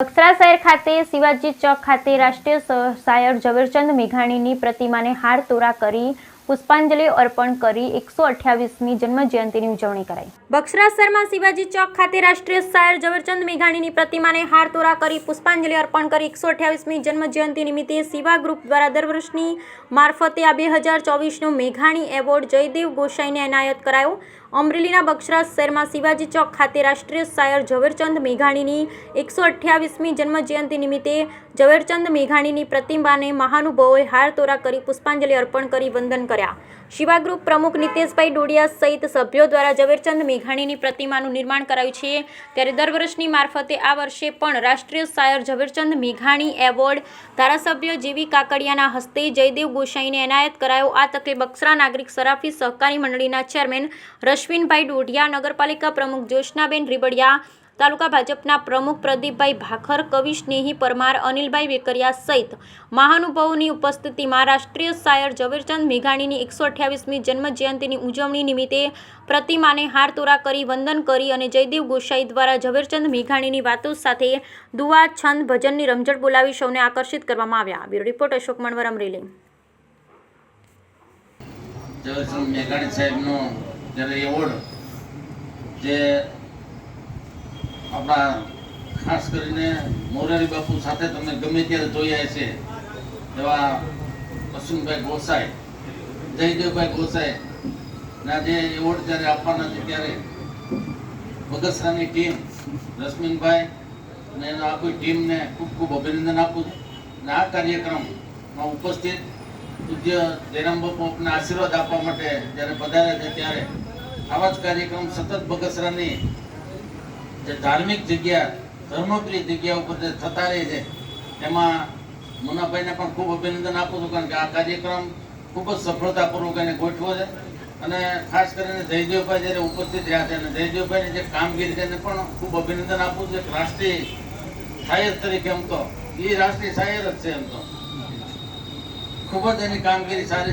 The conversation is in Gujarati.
બક્સરા શહેર ખાતે શિવાજી ચોક ખાતે રાષ્ટ્રીય શાયર ઝવેરચંદ મેઘાણીની પ્રતિમાને હાર તોરા કરી પુષ્પાંજલિ અર્પણ કરી 128મી જન્મજયંતિની ઉજવણી કરાઈ। બક્સરા શહેરમાં શિવાજી ચોક ખાતે રાષ્ટ્રીય શાયર ઝવેરચંદ મેઘાણીની પ્રતિમાને હાર તોરા કરી પુષ્પાંજલિ અર્પણ કરી 128મી જન્મજયંતિ નિમિત્તે શિવા ગ્રુપ દ્વારા દર વર્ષની મારફતે આ 2024નો મેઘાણી એવોર્ડ જયદેવ ગોસાઈને એનાયત કરાયો। અમરેલીના બક્સરા શહેરમાં શિવાજી ચોક ખાતે રાષ્ટ્રીય શાયર ઝવેરચંદ મેઘાણીની 128મી જન્મજયંતિ નિમિત્તે ઝવેરચંદ મેઘાણીની પ્રતિમાને મહાનુભાવોએ હાર તોરા કરી પુષ્પાંજલિ અર્પણ કરી વંદન કર્યા। શિવા ગ્રુપ પ્રમુખ નીતેશભાઈ ડોડિયા સહિત સભ્યો દ્વારા ઝવેરચંદ મેઘાણીની પ્રતિમાનું નિર્માણ કરાયું છે। ત્યારે દર વર્ષની મારફતે આ વર્ષે પણ રાષ્ટ્રીય શાયર ઝવેરચંદ મેઘાણી એવોર્ડ ધારાસભ્ય જેવી કાકડિયાના હસ્તે જયદેવ ગોસાઈને એનાયત કરાયો। આ તકે બક્સરા નાગરિક સરાફી સહકારી મંડળીના ચેરમેન રશ્વિનભાઈ ડોડિયા, નગરપાલિકા પ્રમુખ જ્યોત્સનાબેન રીબડિયા, તાલુકા ભાજપના પ્રમુખ પ્રદીપભાઈ ભાખર, કવિ સ્નેહી પરમાર, અનિલભાઈ વેકરિયા સહિત મહાનુભાવોની ઉપસ્થિતિમાં રાષ્ટ્રીય શાયર ઝવેરચંદ મેઘાણીની 128મી જન્મજયંતિની ઉજવણી નિમિત્તે પ્રતિમાને હાર તોરા કરી વંદન કરી અને જયદેવ ગોસાઈ દ્વારા ઝવેરચંદ મેઘાણીની વાતો સાથે દુઆ, છંદ, ભજનની રમઝટ બોલાવી સૌને આકર્ષિત કરવામાં આવ્યા। Bureau report Ashok Manvar, Amreli. ઝવેરચંદ મેઘાણી સાહેબનો જ્યારે એવોર્ડ જે આપણા ખાસ કરીને મોરારી બાપુ સાથે તમે ગમે ત્યારે જોયા છે એવા અશ્વિનભાઈ ગોસાઈ, જયદેવભાઈ ગોસાઈ ના જે એવોર્ડ જ્યારે આપવાના છે ત્યારે બગસરાની ટીમ, રશ્મિનભાઈ અને એના આખી ટીમને ખૂબ ખૂબ અભિનંદન આપું છું। અને આ કાર્યક્રમમાં ઉપસ્થિત પૂજ્ય જયરામ બાપુ આપને આશીર્વાદ આપવા માટે જ્યારે પધાર્યા છે ત્યારે આવા જ કાર્યક્રમ સતત બગસરાની જે ધાર્મિક જગ્યા, ધર્મપ્રિય જગ્યા ઉપર જે થતા રહે છે એમાં મુન્નાભાઈને પણ ખૂબ અભિનંદન આપું છું, કારણ કે આ કાર્યક્રમ ખૂબ જ સફળતાપૂર્વક એને ગોઠવો છે। અને ખાસ કરીને જયદેવભાઈ જ્યારે ઉપસ્થિત રહ્યા છે અને જયદેવભાઈની જે કામગીરી છે એને પણ ખૂબ અભિનંદન આપું છું। રાષ્ટ્રીય શાયર તરીકે એમ તો એ રાષ્ટ્રીય શાયર જ છે, એમ તો ખૂબ જ એની કામગીરી સારી